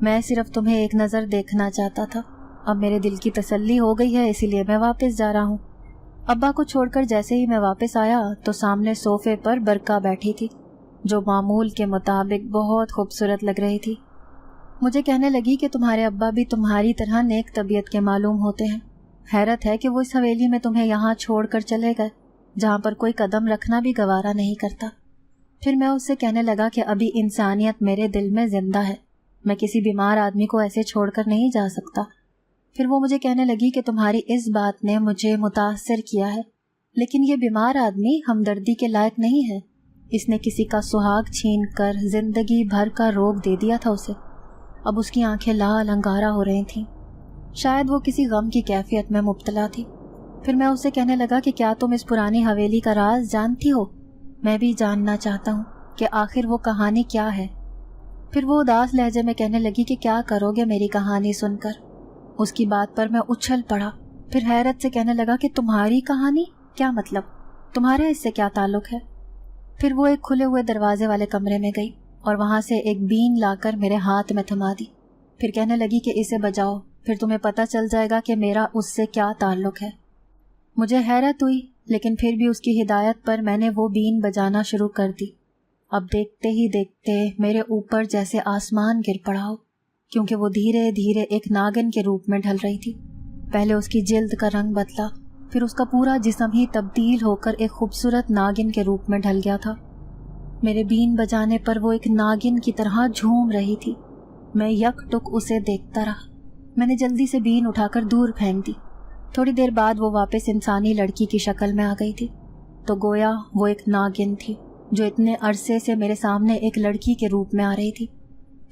میں صرف تمہیں ایک نظر دیکھنا چاہتا تھا۔ اب میرے دل کی تسلی ہو گئی ہے، اسی لیے میں واپس جا رہا ہوں۔ ابا کو چھوڑ کر جیسے ہی میں واپس آیا تو سامنے صوفے پر برقع بیٹھی تھی، جو معمول کے مطابق بہت خوبصورت لگ رہی تھی۔ مجھے کہنے لگی کہ تمہارے ابا بھی تمہاری طرح نیک طبیعت کے معلوم ہوتے ہیں، حیرت ہے کہ وہ اس حویلی میں تمہیں یہاں چھوڑ کر چلے گئے جہاں پر کوئی قدم رکھنا بھی گوارا نہیں کرتا۔ پھر میں اس سے کہنے لگا کہ ابھی انسانیت میرے دل میں زندہ ہے، میں کسی بیمار آدمی کو ایسے چھوڑ کر نہیں جا سکتا۔ پھر وہ مجھے کہنے لگی کہ تمہاری اس بات نے مجھے متاثر کیا ہے، لیکن یہ بیمار آدمی ہمدردی کے لائق نہیں ہے۔ اس نے کسی کا سہاگ چھین کر زندگی بھر کا روگ دے دیا تھا اسے۔ اب اس کی آنکھیں لال انگارہ ہو رہی تھیں، شاید وہ کسی غم کی کیفیت میں مبتلا تھی۔ پھر میں اسے کہنے لگا کہ کیا تم اس پرانی حویلی کا راز جانتی ہو؟ میں بھی جاننا چاہتا ہوں کہ آخر وہ کہانی کیا ہے۔ پھر وہ اداس لہجے میں کہنے لگی کہ کیا کرو گے میری کہانی سن کر؟ اس کی بات پر میں اچھل پڑا، پھر حیرت سے کہنے لگا کہ تمہاری کہانی؟ کیا مطلب؟ تمہارے اس سے کیا تعلق ہے؟ پھر وہ ایک کھلے ہوئے دروازے والے کمرے میں گئی اور وہاں سے ایک بین لا کر میرے ہاتھ میں تھما دی۔ پھر کہنے لگی کہ اسے بجاؤ، پھر تمہیں پتہ چل جائے گا کہ میرا اس سے کیا تعلق ہے۔ مجھے حیرت ہوئی، لیکن پھر بھی اس کی ہدایت پر میں نے وہ بین بجانا شروع کر دی۔ اب دیکھتے ہی دیکھتے میرے اوپر جیسے آسمان گر پڑا ہو، کیونکہ وہ دھیرے دھیرے ایک ناگن کے روپ میں ڈھل رہی تھی۔ پہلے اس کی جلد کا رنگ بدلا، پھر اس کا پورا جسم ہی تبدیل ہو کر ایک خوبصورت ناگن کے روپ میں ڈھل گیا تھا۔ میرے بین بجانے پر وہ ایک ناگن کی طرح جھوم رہی تھی۔ میں یک ٹک اسے دیکھتا رہا۔ میں نے جلدی سے بین اٹھا کر دور پھینک دی۔ تھوڑی دیر بعد وہ واپس انسانی لڑکی کی شکل میں آ گئی تھی، تو گویا وہ ایک ناگن تھی جو اتنے عرصے سے میرے سامنے ایک لڑکی کے روپ میں آ رہی تھی۔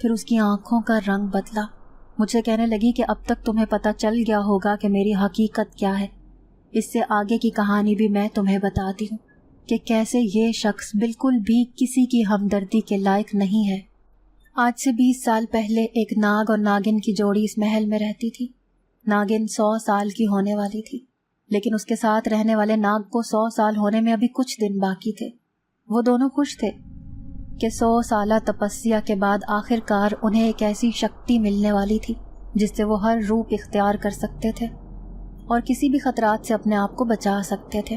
پھر اس کی آنکھوں کا رنگ بدلا۔ مجھے کہنے لگی کہ اب تک تمہیں پتہ چل گیا ہوگا کہ میری حقیقت کیا ہے۔ اس سے آگے کی کہانی بھی میں تمہیں بتاتی ہوں کہ کیسے یہ شخص بالکل بھی کسی کی ہمدردی کے لائق نہیں ہے۔ آج سے 20 سال پہلے ایک ناگ اور ناگن کی جوڑی اس محل میں رہتی تھی۔ ناگن 100 سال کی ہونے والی تھی، لیکن اس کے ساتھ رہنے والے ناگ کو 100 سال ہونے میں ابھی کچھ دن باقی تھے۔ وہ دونوں خوش تھے کہ 100 سالہ تپسیا کے بعد آخر کار انہیں ایک ایسی شکتی ملنے والی تھی جس سے وہ ہر روپ اختیار کر سکتے تھے اور کسی بھی خطرات سے اپنے آپ کو بچا سکتے تھے۔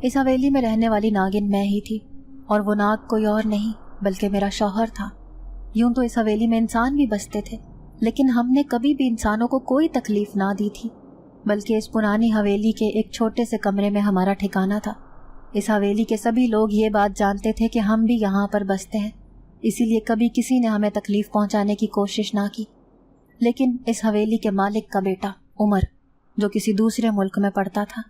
اس حویلی میں رہنے والی ناگن میں ہی تھی، اور وہ ناگ کوئی اور نہیں بلکہ میرا شوہر تھا۔ یوں تو اس حویلی میں انسان بھی بستے تھے، لیکن ہم نے کبھی بھی انسانوں کو کوئی تکلیف نہ دی تھی، بلکہ اس پرانی حویلی کے ایک چھوٹے سے کمرے میں ہمارا ٹھکانہ تھا۔ اس حویلی کے سبھی لوگ یہ بات جانتے تھے کہ ہم بھی یہاں پر بستے ہیں، اسی لیے کبھی کسی نے ہمیں تکلیف پہنچانے کی کوشش نہ کی۔ لیکن اس حویلی کے مالک کا بیٹا عمر، جو کسی دوسرے ملک میں پڑھتا تھا،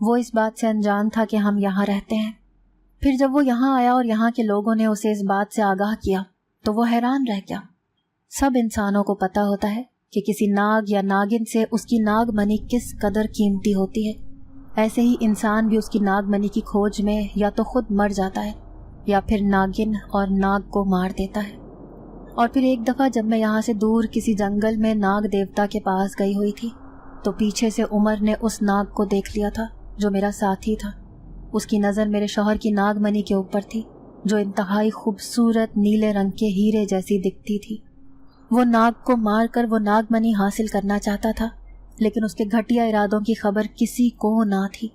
وہ اس بات سے انجان تھا کہ ہم یہاں رہتے ہیں۔ پھر جب وہ یہاں آیا اور یہاں کے لوگوں نے اسے اس بات سے آگاہ کیا تو وہ حیران رہ گیا۔ سب انسانوں کو پتہ ہوتا ہے کہ کسی ناگ یا ناگن سے اس کی ناگ منی کس قدر قیمتی ہوتی ہے، ایسے ہی انسان بھی اس کی ناگ منی کی کھوج میں یا تو خود مر جاتا ہے یا پھر ناگن اور ناگ کو مار دیتا ہے۔ اور پھر ایک دفعہ جب میں یہاں سے دور کسی جنگل میں ناگ دیوتا کے پاس گئی ہوئی تھی تو پیچھے سے عمر نے اس ناگ کو دیکھ لیا تھا جو میرا ساتھی تھا۔ اس کی نظر میرے شوہر کی ناگ منی کے اوپر تھی جو انتہائی خوبصورت نیلے رنگ کے ہیرے جیسی دکھتی تھی۔ وہ ناگ کو مار کر وہ ناگ منی حاصل کرنا چاہتا تھا، لیکن اس کے گھٹیا ارادوں کی خبر کسی کو نہ تھی۔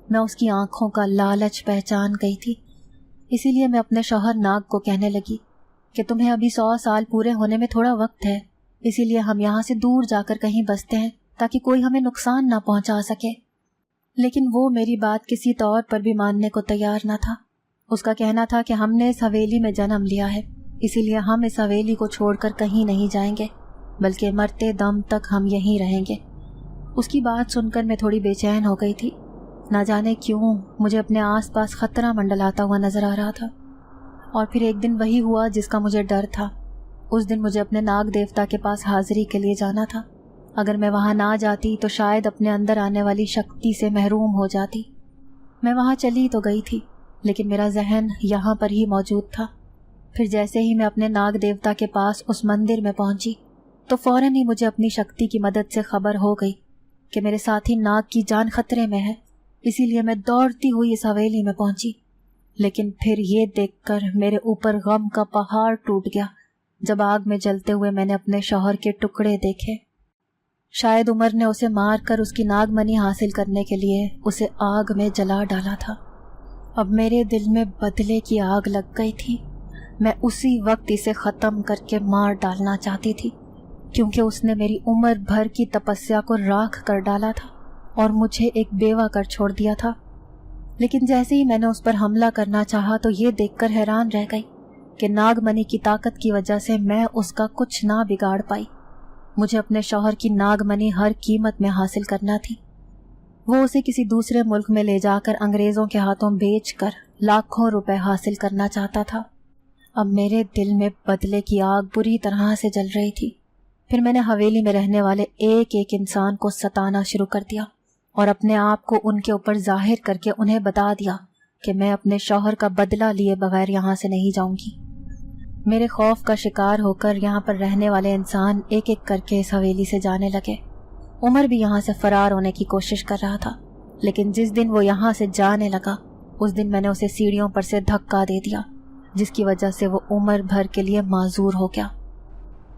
میں اس کی آنکھوں کا لالچ پہچان گئی تھی، اسی لیے میں اپنے شوہر ناگ کو کہنے لگی کہ تمہیں ابھی 100 سال پورے ہونے میں تھوڑا وقت ہے، اسی لیے ہم یہاں سے دور جا کر کہیں بستے ہیں تاکہ کوئی ہمیں نقصان نہ پہنچا سکے۔ لیکن وہ میری بات کسی طور پر بھی ماننے کو تیار نہ تھا۔ اس کا کہنا تھا کہ ہم نے اس حویلی میں جنم لیا ہے، اسی لیے ہم اس حویلی کو چھوڑ کر کہیں نہیں جائیں گے، بلکہ مرتے دم تک ہم یہیں رہیں گے۔ اس کی بات سن کر میں تھوڑی بے چین ہو گئی تھی۔ نہ جانے کیوں مجھے اپنے آس پاس خطرہ منڈلاتا ہوا نظر آ رہا تھا۔ اور پھر ایک دن وہی ہوا جس کا مجھے ڈر تھا۔ اس دن مجھے اپنے ناگ دیوتا کے پاس حاضری کے لیے جانا تھا۔ اگر میں وہاں نہ جاتی تو شاید اپنے اندر آنے والی شکتی سے محروم ہو جاتی۔ میں وہاں چلی تو گئی تھی، لیکن میرا ذہن یہاں پر ہی موجود تھا۔ پھر جیسے ہی میں اپنے ناگ دیوتا کے پاس اس مندر میں پہنچی تو فوراً ہی مجھے اپنی شکتی کی مدد سے خبر ہو گئی کہ میرے ساتھی ناگ کی جان خطرے میں ہے، اسی لیے میں دوڑتی ہوئی اس حویلی میں پہنچی۔ لیکن پھر یہ دیکھ کر میرے اوپر غم کا پہاڑ ٹوٹ گیا جب آگ میں جلتے ہوئے میں نے اپنے شوہر کے ٹکڑے دیکھے۔ شاید عمر نے اسے مار کر اس کی ناگ منی حاصل کرنے کے لیے اسے آگ میں جلا ڈالا تھا۔ اب میرے دل میں بدلے کی آگ لگ گئی تھی۔ میں اسی وقت اسے ختم کر کے مار ڈالنا چاہتی تھی، کیونکہ اس نے میری عمر بھر کی تپسیا کو راکھ کر ڈالا تھا اور مجھے ایک بیوہ کر چھوڑ دیا تھا۔ لیکن جیسے ہی میں نے اس پر حملہ کرنا چاہا تو یہ دیکھ کر حیران رہ گئی کہ ناگ منی کی طاقت کی وجہ سے میں اس کا کچھ نہ بگاڑ پائی۔ مجھے اپنے شوہر کی ناگ منی ہر قیمت میں حاصل کرنا تھی۔ وہ اسے کسی دوسرے ملک میں لے جا کر انگریزوں کے ہاتھوں بیچ کر لاکھوں روپے حاصل کرنا چاہتا تھا۔ اب میرے دل میں بدلے کی آگ بری طرح سے جل رہی تھی۔ پھر میں نے حویلی میں رہنے والے ایک ایک انسان کو ستانا شروع کر دیا اور اپنے آپ کو ان کے اوپر ظاہر کر کے انہیں بتا دیا کہ میں اپنے شوہر کا بدلہ لیے بغیر یہاں سے نہیں جاؤں گی۔ میرے خوف کا شکار ہو کر یہاں پر رہنے والے انسان ایک ایک کر کے اس حویلی سے جانے لگے۔ عمر بھی یہاں سے فرار ہونے کی کوشش کر رہا تھا، لیکن جس دن وہ یہاں سے جانے لگا اس دن میں نے اسے سیڑھیوں پر سے دھکا دے دیا، جس کی وجہ سے وہ عمر بھر کے لیے معذور ہو گیا۔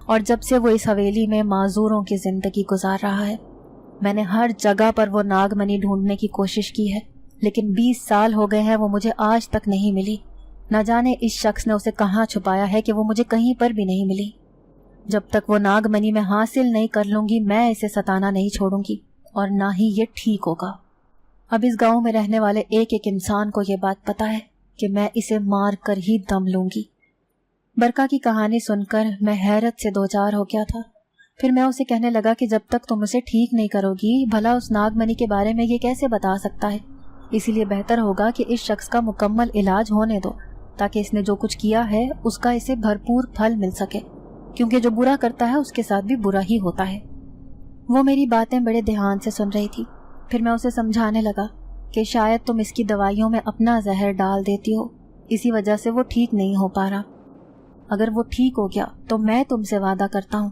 اور جب سے وہ اس حویلی میں معذوروں کی زندگی گزار رہا ہے۔ میں نے ہر جگہ پر وہ ناگ منی ڈھونڈنے کی کوشش کی ہے، لیکن 20 سال ہو گئے ہیں وہ مجھے آج تک نہیں ملی۔ نہ جانے اس شخص نے اسے کہاں چھپایا ہے کہ وہ مجھے کہیں پر بھی نہیں ملی۔ جب تک وہ ناگ منی میں حاصل نہیں کر لوں گی میں اسے ستانا نہیں چھوڑوں گی، اور نہ ہی یہ ٹھیک ہوگا۔ اب اس گاؤں میں رہنے والے ایک ایک انسان کو یہ بات پتا ہے کہ میں اسے مار کر ہی دم لوں گی۔ برکا کی کہانی سن کر میں حیرت سے دوچار ہو گیا تھا۔ پھر میں اسے کہنے لگا کہ جب تک تم اسے ٹھیک نہیں کرو گی بھلا اس ناگ منی کے بارے میں یہ کیسے بتا سکتا ہے؟ اسی لیے بہتر ہوگا کہ اس شخص کا مکمل علاج ہونے دو، تاکہ اس نے جو کچھ کیا ہے اس کا اسے بھرپور پھل مل سکے، کیونکہ جو برا کرتا ہے اس کے ساتھ بھی برا ہی ہوتا ہے۔ وہ میری باتیں بڑے دھیان سے سن رہی تھی۔ پھر میں اسے سمجھانے لگا کہ شاید تم اس کی دوائیوں میں اپنا زہر ڈال دیتی ہو، اسی وجہ سے وہ ٹھیک نہیں ہو پا رہا۔ اگر وہ ٹھیک ہو گیا تو میں تم سے وعدہ کرتا ہوں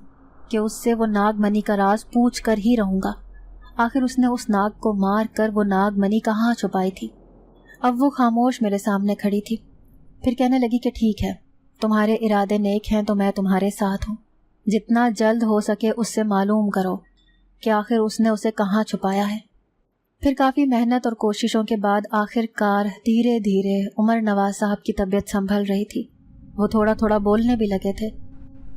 کہ اس سے وہ ناگ منی کا راز پوچھ کر ہی رہوں گا۔ آخر اس نے اس ناگ کو مار کر وہ ناگ منی کہاں چھپائی تھی؟ اب وہ خاموش میرے سامنے کھڑی تھی، پھر کہنے لگی کہ ٹھیک ہے، تمہارے ارادے نیک ہیں تو میں تمہارے ساتھ ہوں، جتنا جلد ہو سکے اس سے معلوم کرو کہ آخر اس نے اسے کہاں چھپایا ہے۔ پھر کافی محنت اور کوششوں کے بعد آخر کار دھیرے دھیرے عمر نواز صاحب کی طبیعت سنبھل رہی تھی، وہ تھوڑا تھوڑا بولنے بھی لگے تھے۔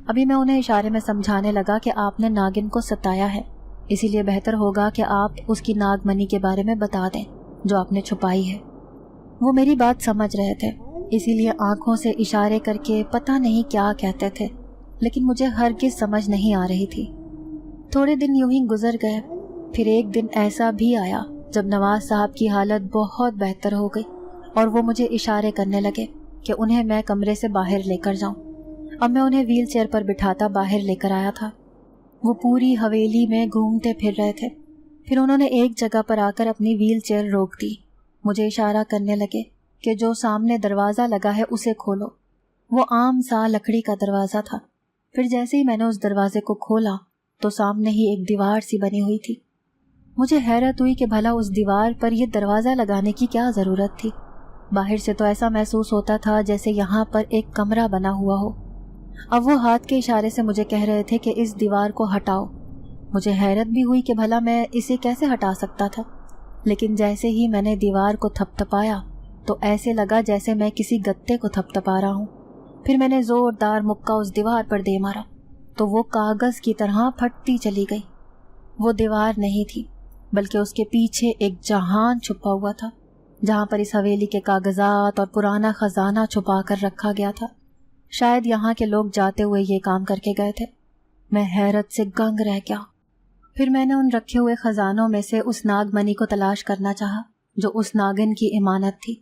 ابھی میں انہیں اشارے میں سمجھانے لگا کہ آپ نے ناگن کو ستایا ہے، اسی لیے بہتر ہوگا کہ آپ اس کی ناگ منی کے بارے میں بتا دیں جو آپ نے چھپائی ہے۔ وہ میری بات سمجھ رہے تھے، اسی لیے آنکھوں سے اشارے کر کے پتہ نہیں کیا کہتے تھے، لیکن مجھے ہرگز سمجھ نہیں آ رہی تھی۔ تھوڑے دن یوں ہی گزر گئے، پھر ایک دن ایسا بھی آیا جب نواز صاحب کی حالت بہت بہتر ہو گئی اور وہ مجھے اشارے کرنے لگے کہ انہیں میں کمرے سے باہر لے کر جاؤں۔ اب میں انہیں ویل چیئر پر بٹھاتا باہر لے کر آیا تھا۔ وہ پوری حویلی میں گھومتے پھر رہے تھے، پھر انہوں نے ایک جگہ پر آ کر اپنی ویل چیئر روک دی، مجھے اشارہ کرنے لگے کہ جو سامنے دروازہ لگا ہے اسے کھولو۔ وہ عام سا لکڑی کا دروازہ تھا۔ پھر جیسے ہی میں نے اس دروازے کو کھولا تو سامنے ہی ایک دیوار سی بنی ہوئی تھی۔ مجھے حیرت ہوئی کہ بھلا اس دیوار پر یہ دروازہ لگانے کی کیا ضرورت تھی؟ باہر سے تو ایسا محسوس ہوتا تھا جیسے یہاں پر ایک کمرہ بنا ہوا ہو۔ اب وہ ہاتھ کے اشارے سے مجھے کہہ رہے تھے کہ اس دیوار کو ہٹاؤ۔ مجھے حیرت بھی ہوئی کہ بھلا میں اسے کیسے ہٹا سکتا تھا، لیکن جیسے ہی میں نے دیوار کو تھپتھپایا تو ایسے لگا جیسے میں کسی گتے کو تھپتھپا رہا ہوں۔ پھر میں نے زوردار مکہ اس دیوار پر دے مارا تو وہ کاغذ کی طرح پھٹتی چلی گئی۔ وہ دیوار نہیں تھی بلکہ اس کے پیچھے ایک جہان چھپا ہوا تھا، جہاں پر اس حویلی کے کاغذات اور پرانا خزانہ چھپا کر رکھا گیا تھا۔ شاید یہاں کے لوگ جاتے ہوئے یہ کام کر کے گئے تھے۔ میں حیرت سے گنگ رہ گیا۔ پھر میں نے ان رکھے ہوئے خزانوں میں سے اس ناگ منی کو تلاش کرنا چاہا جو اس ناگن کی امانت تھی۔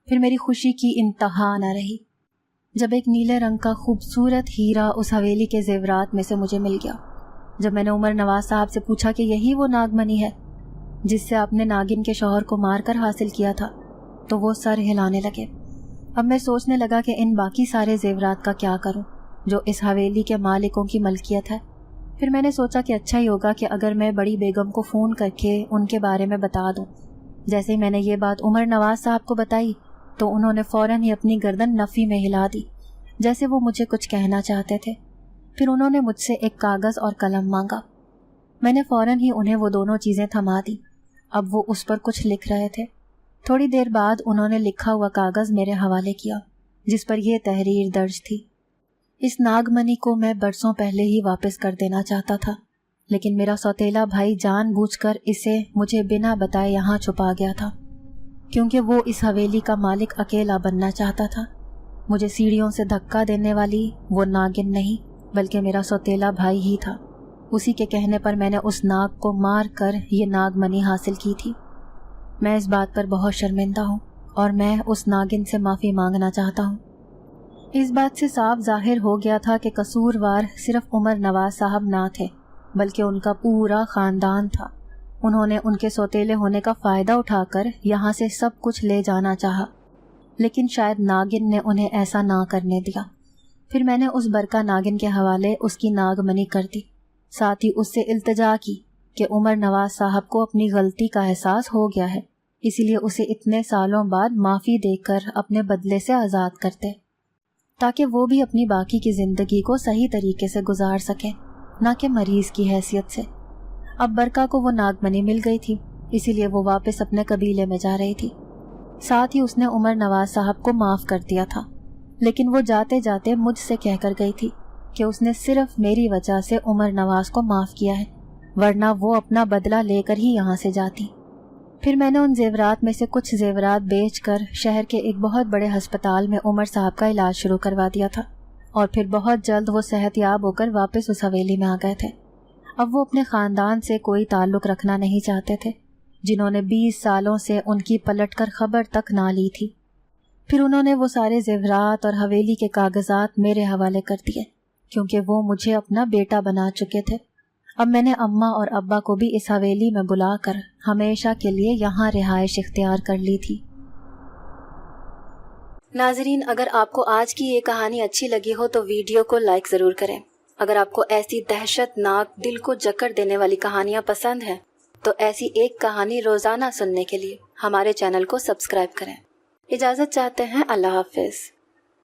پھر میری خوشی کی انتہا نہ رہی جب ایک نیلے رنگ کا خوبصورت ہیرا اس حویلی کے زیورات میں سے مجھے مل گیا۔ جب میں نے عمر نواز صاحب سے پوچھا کہ یہی وہ ناگ منی ہے جس سے آپ نے ناگن کے شوہر کو مار کر حاصل کیا تھا، تو وہ سر ہلانے لگے۔ اب میں سوچنے لگا کہ ان باقی سارے زیورات کا کیا کروں جو اس حویلی کے مالکوں کی ملکیت ہے۔ پھر میں نے سوچا کہ اچھا ہی ہوگا کہ اگر میں بڑی بیگم کو فون کر کے ان کے بارے میں بتا دوں۔ جیسے ہی میں نے یہ بات عمر نواز صاحب کو بتائی تو انہوں نے فوراً ہی اپنی گردن نفی میں ہلا دی، جیسے وہ مجھے کچھ کہنا چاہتے تھے۔ پھر انہوں نے مجھ سے ایک کاغذ اور قلم مانگا۔ میں نے فوراً ہی انہیں وہ دونوں چیزیں تھما دی۔ اب وہ اس پر کچھ لکھ رہے تھے۔ تھوڑی دیر بعد انہوں نے لکھا ہوا کاغذ میرے حوالے کیا جس پر یہ تحریر درج تھی: اس ناگ منی کو میں برسوں پہلے ہی واپس کر دینا چاہتا تھا، لیکن میرا سوتیلا بھائی جان بوجھ کر اسے مجھے بنا بتائے یہاں چھپا گیا تھا، کیونکہ وہ اس حویلی کا مالک اکیلا بننا چاہتا تھا۔ مجھے سیڑھیوں سے دھکا دینے والی وہ ناگن نہیں بلکہ میرا سوتیلا بھائی ہی تھا۔ اسی کے کہنے پر میں نے اس ناگ کو مار کر یہ ناگ منی حاصل کی تھی۔ میں اس بات پر بہت شرمندہ ہوں اور میں اس ناگن سے معافی مانگنا چاہتا ہوں۔ اس بات سے صاف ظاہر ہو گیا تھا کہ قصوروار صرف عمر نواز صاحب نہ تھے بلکہ ان کا پورا خاندان تھا۔ انہوں نے ان کے سوتیلے ہونے کا فائدہ اٹھا کر یہاں سے سب کچھ لے جانا چاہا، لیکن شاید ناگن نے انہیں ایسا نہ کرنے دیا۔ پھر میں نے اس برقع ناگن کے حوالے اس کی ناگ منی کر دی، ساتھ ہی اس سے التجا کی کہ عمر نواز صاحب کو اپنی غلطی کا احساس ہو گیا ہے، اسی لیے اسے اتنے سالوں بعد معافی دے کر اپنے بدلے سے آزاد کرتے، تاکہ وہ بھی اپنی باقی کی زندگی کو صحیح طریقے سے گزار سکے، نہ کہ مریض کی حیثیت سے۔ اب برقع کو وہ ناگ منی مل گئی تھی، اسی لیے وہ واپس اپنے قبیلے میں جا رہی تھی۔ ساتھ ہی اس نے عمر نواز صاحب کو معاف کر دیا تھا، لیکن وہ جاتے جاتے مجھ سے کہہ کر گئی تھی کہ اس نے صرف میری وجہ سے عمر نواز کو معاف کیا ہے، ورنہ وہ اپنا بدلہ لے کر ہی یہاں سے جاتی۔ پھر میں نے ان زیورات میں سے کچھ زیورات بیچ کر شہر کے ایک بہت بڑے ہسپتال میں عمر صاحب کا علاج شروع کروا دیا تھا، اور پھر بہت جلد وہ صحت یاب ہو کر واپس اس حویلی میں آ گئے تھے۔ اب وہ اپنے خاندان سے کوئی تعلق رکھنا نہیں چاہتے تھے، جنہوں نے 20 سالوں سے ان کی پلٹ کر خبر تک نہ لی تھی۔ پھر انہوں نے وہ سارے زیورات اور حویلی کے کاغذات میرے حوالے کر دیے، کیونکہ وہ مجھے اپنا بیٹا بنا چکے تھے۔ اب میں نے اماں اور ابا کو بھی اس حویلی میں بلا کر ہمیشہ کے لیے یہاں رہائش اختیار کر لی تھی۔ ناظرین، اگر آپ کو آج کی یہ کہانی اچھی لگی ہو تو ویڈیو کو لائک ضرور کریں۔ اگر آپ کو ایسی دہشت ناک، دل کو جکڑ دینے والی کہانیاں پسند ہیں تو ایسی ایک کہانی روزانہ سننے کے لیے ہمارے چینل کو سبسکرائب کریں۔ اجازت چاہتے ہیں، اللہ حافظ۔